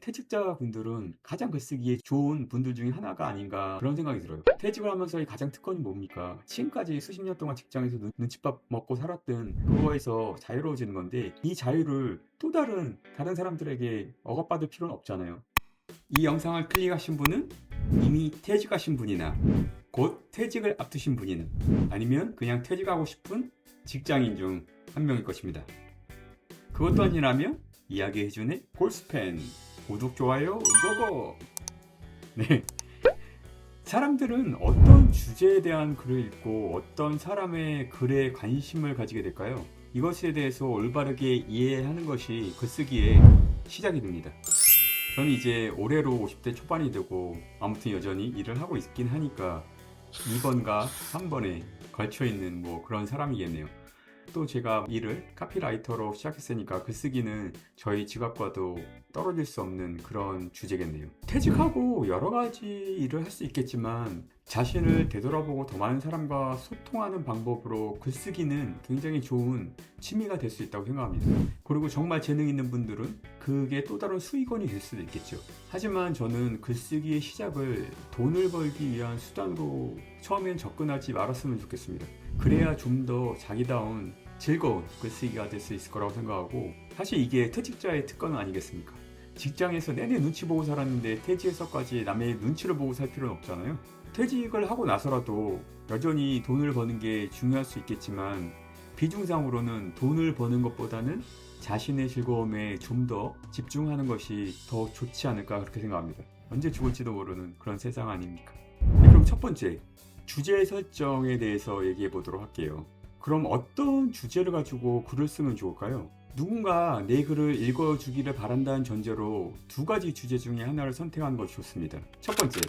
퇴직자분들은 가장 글쓰기에 좋은 분들 중에 하나가 아닌가 그런 생각이 들어요. 퇴직을 하면서의 가장 특권이 뭡니까? 지금까지 수십 년 동안 직장에서 눈칫밥 먹고 살았던 그거에서 자유로워지는 건데, 이 자유를 또 다른 사람들에게 억압받을 필요는 없잖아요. 이 영상을 클릭하신 분은 이미 퇴직하신 분이나 곧 퇴직을 앞두신 분이나 아니면 그냥 퇴직하고 싶은 직장인 중 한 명일 것입니다. 그것도 아니라면 이야기해주는 골스팬 구독, 좋아요, 고고! 네. 사람들은 어떤 주제에 대한 글을 읽고 어떤 사람의 글에 관심을 가지게 될까요? 이것에 대해서 올바르게 이해하는 것이 글쓰기의 시작이 됩니다. 저는 이제 올해로 50대 초반이 되고 아무튼 여전히 일을 하고 있긴 하니까 2번과 3번에 걸쳐있는 그런 사람이겠네요. 또 제가 일을 카피라이터로 시작했으니까 글쓰기는 저희 직업과도 떨어질 수 없는 그런 주제겠네요. 퇴직하고 여러 가지 일을 할 수 있겠지만 자신을 되돌아보고 더 많은 사람과 소통하는 방법으로 글쓰기는 굉장히 좋은 취미가 될 수 있다고 생각합니다. 그리고 정말 재능 있는 분들은 그게 또 다른 수익원이 될 수도 있겠죠. 하지만 저는 글쓰기의 시작을 돈을 벌기 위한 수단으로 처음엔 접근하지 말았으면 좋겠습니다. 그래야 좀 더 자기다운 즐거운 글쓰기가 될 수 있을 거라고 생각하고, 사실 이게 퇴직자의 특권은 아니겠습니까? 직장에서 내내 눈치 보고 살았는데 퇴직해서까지 남의 눈치를 보고 살 필요는 없잖아요. 퇴직을 하고 나서라도 여전히 돈을 버는 게 중요할 수 있겠지만 비중상으로는 돈을 버는 것보다는 자신의 즐거움에 좀 더 집중하는 것이 더 좋지 않을까 그렇게 생각합니다. 언제 죽을지도 모르는 그런 세상 아닙니까? 네, 그럼 첫 번째, 주제 설정에 대해서 얘기해 보도록 할게요. 그럼 어떤 주제를 가지고 글을 쓰면 좋을까요? 누군가 내 글을 읽어주기를 바란다는 전제로 두 가지 주제 중에 하나를 선택하는 것이 좋습니다. 첫 번째,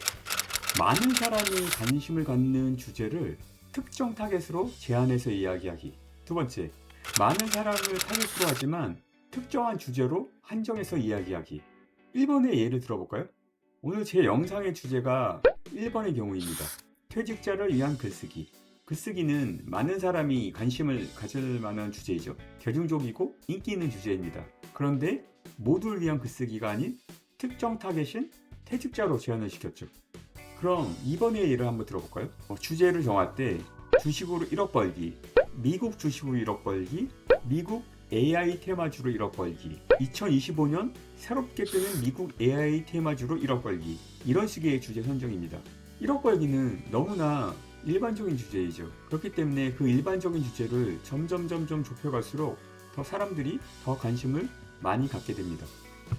많은 사람이 관심을 갖는 주제를 특정 타겟으로 제한해서 이야기하기. 두 번째, 많은 사람을 타겟으로 하지만 특정한 주제로 한정해서 이야기하기. 1번의 예를 들어볼까요? 오늘 제 영상의 주제가 1번의 경우입니다. 퇴직자를 위한 글쓰기. 글쓰기는 많은 사람이 관심을 가질 만한 주제이죠. 대중적이고 인기 있는 주제입니다. 그런데 모두를 위한 글쓰기가 아닌 특정 타겟인 퇴직자로 제한을 시켰죠. 그럼 2번의 예를 한번 들어볼까요? 주제를 정할 때 주식으로 1억 벌기, 미국 주식으로 1억 벌기, 미국 AI 테마주로 1억 벌기, 2025년 새롭게 뜨는 미국 AI 테마주로 1억 벌기, 이런 식의 주제 선정입니다. 1억 벌기는 너무나 일반적인 주제이죠. 그렇기 때문에 그 일반적인 주제를 점점 좁혀갈수록 더 사람들이 더 관심을 많이 갖게 됩니다.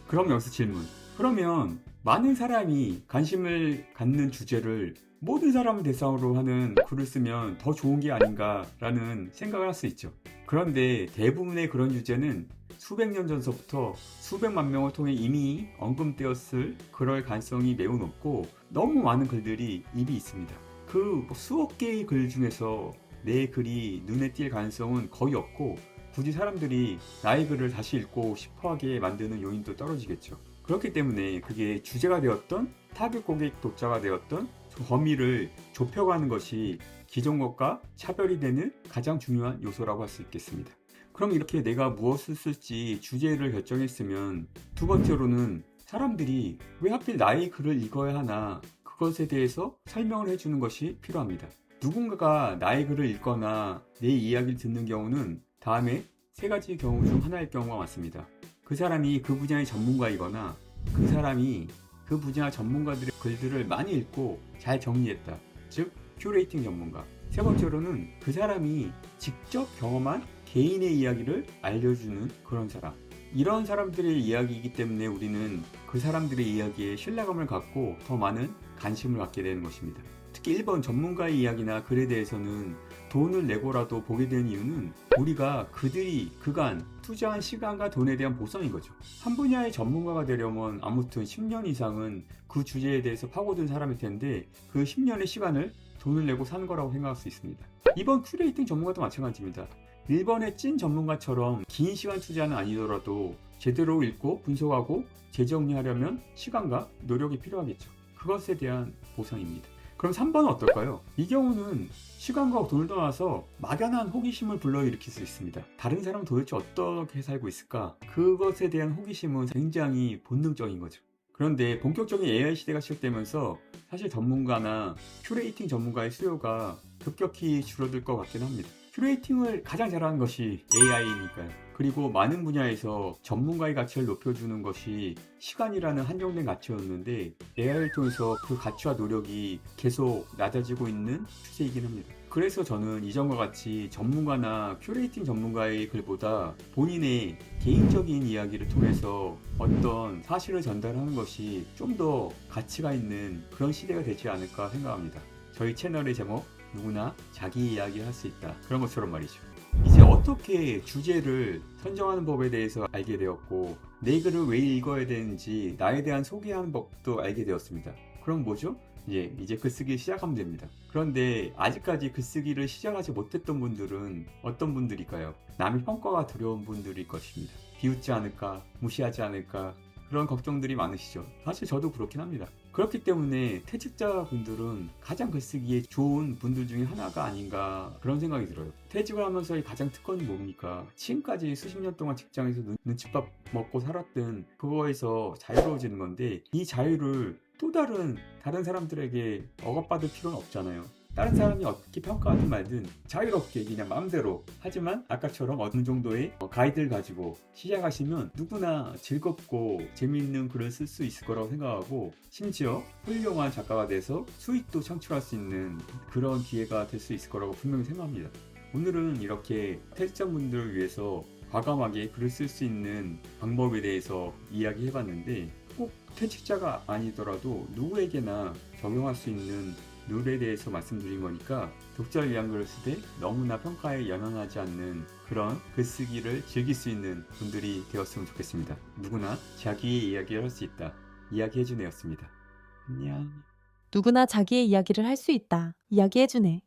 그럼 여기서 질문. 그러면 많은 사람이 관심을 갖는 주제를 모든 사람을 대상으로 하는 글을 쓰면 더 좋은 게 아닌가라는 생각을 할 수 있죠. 그런데 대부분의 그런 주제는 수백 년 전서부터 수백만 명을 통해 이미 언급되었을 그럴 가능성이 매우 높고, 너무 많은 글들이 이미 있습니다. 그 수억 개의 글 중에서 내 글이 눈에 띌 가능성은 거의 없고, 굳이 사람들이 나의 글을 다시 읽고 싶어하게 만드는 요인도 떨어지겠죠. 그렇기 때문에 그게 주제가 되었던 타겟 고객 독자가 되었던 범위를 좁혀가는 것이 기존 것과 차별이 되는 가장 중요한 요소라고 할 수 있겠습니다. 그럼 이렇게 내가 무엇을 쓸지 주제를 결정했으면, 두 번째로는 사람들이 왜 하필 나의 글을 읽어야 하나, 그것에 대해서 설명을 해주는 것이 필요합니다. 누군가가 나의 글을 읽거나 내 이야기를 듣는 경우는 다음에 세 가지 경우 중 하나일 경우가 많습니다. 그 사람이 그 분야의 전문가이거나 그 사람이 그 분야 전문가들의 글들을 많이 읽고 잘 정리했다. 즉, 큐레이팅 전문가. 세 번째로는 그 사람이 직접 경험한 개인의 이야기를 알려주는 그런 사람. 이런 사람들의 이야기이기 때문에 우리는 그 사람들의 이야기에 신뢰감을 갖고 더 많은 관심을 갖게 되는 것입니다. 특히 1번 전문가의 이야기나 글에 대해서는 돈을 내고라도 보게 되는 이유는 우리가 그들이 그간 투자한 시간과 돈에 대한 보상인 거죠. 한 분야의 전문가가 되려면 아무튼 10년 이상은 그 주제에 대해서 파고든 사람일 텐데 그 10년의 시간을 돈을 내고 사는 거라고 생각할 수 있습니다. 이번 큐레이팅 전문가도 마찬가지입니다. 1번의 찐 전문가처럼 긴 시간 투자는 아니더라도 제대로 읽고 분석하고 재정리하려면 시간과 노력이 필요하겠죠. 그것에 대한 보상입니다. 그럼 3번은 어떨까요? 이 경우는 시간과 돈을 떠나서 막연한 호기심을 불러일으킬 수 있습니다. 다른 사람은 도대체 어떻게 살고 있을까? 그것에 대한 호기심은 굉장히 본능적인 거죠. 그런데 본격적인 AI 시대가 시작되면서 사실 전문가나 큐레이팅 전문가의 수요가 급격히 줄어들 것 같긴 합니다. 큐레이팅을 가장 잘하는 것이 AI니까요. 그리고 많은 분야에서 전문가의 가치를 높여주는 것이 시간이라는 한정된 가치였는데 AI를 통해서 그 가치와 노력이 계속 낮아지고 있는 추세이긴 합니다. 그래서 저는 이전과 같이 전문가나 큐레이팅 전문가의 글보다 본인의 개인적인 이야기를 통해서 어떤 사실을 전달하는 것이 좀 더 가치가 있는 그런 시대가 되지 않을까 생각합니다. 저희 채널의 제목 누구나 자기 이야기 할 수 있다, 그런 것처럼 말이죠. 이제 어떻게 주제를 선정하는 법에 대해서 알게 되었고 내 글을 왜 읽어야 되는지 나에 대한 소개하는 법도 알게 되었습니다. 그럼 뭐죠? 이제 글쓰기 시작하면 됩니다. 그런데 아직까지 글쓰기를 시작하지 못했던 분들은 어떤 분들일까요? 남의 평가가 두려운 분들일 것입니다. 비웃지 않을까, 무시하지 않을까, 그런 걱정들이 많으시죠. 사실 저도 그렇긴 합니다. 그렇기 때문에 퇴직자분들은 가장 글쓰기에 좋은 분들 중에 하나가 아닌가, 그런 생각이 들어요. 퇴직을 하면서의 가장 특권이 뭡니까? 지금까지 수십 년 동안 직장에서 눈칫밥 먹고 살았던 그거에서 자유로워지는 건데, 이 자유를 또 다른 사람들에게 억압받을 필요는 없잖아요. 다른 사람이 어떻게 평가하든 말든 자유롭게 그냥 마음대로. 하지만 아까처럼 어느 정도의 가이드를 가지고 시작하시면 누구나 즐겁고 재미있는 글을 쓸 수 있을 거라고 생각하고, 심지어 훌륭한 작가가 돼서 수익도 창출할 수 있는 그런 기회가 될 수 있을 거라고 분명히 생각합니다. 오늘은 이렇게 퇴직자분들을 위해서 과감하게 글을 쓸 수 있는 방법에 대해서 이야기해봤는데, 꼭 퇴직자가 아니더라도 누구에게나 적용할 수 있는 룰에 대해서 말씀드린 거니까 독자를 위한 글을 쓰되 너무나 평가에 연연하지 않는 그런 글쓰기를 즐길 수 있는 분들이 되었으면 좋겠습니다. 누구나 자기의 이야기를 할 수 있다. 이야기해준 애였습니다. 안녕. 누구나 자기의 이야기를 할 수 있다. 이야기해주네.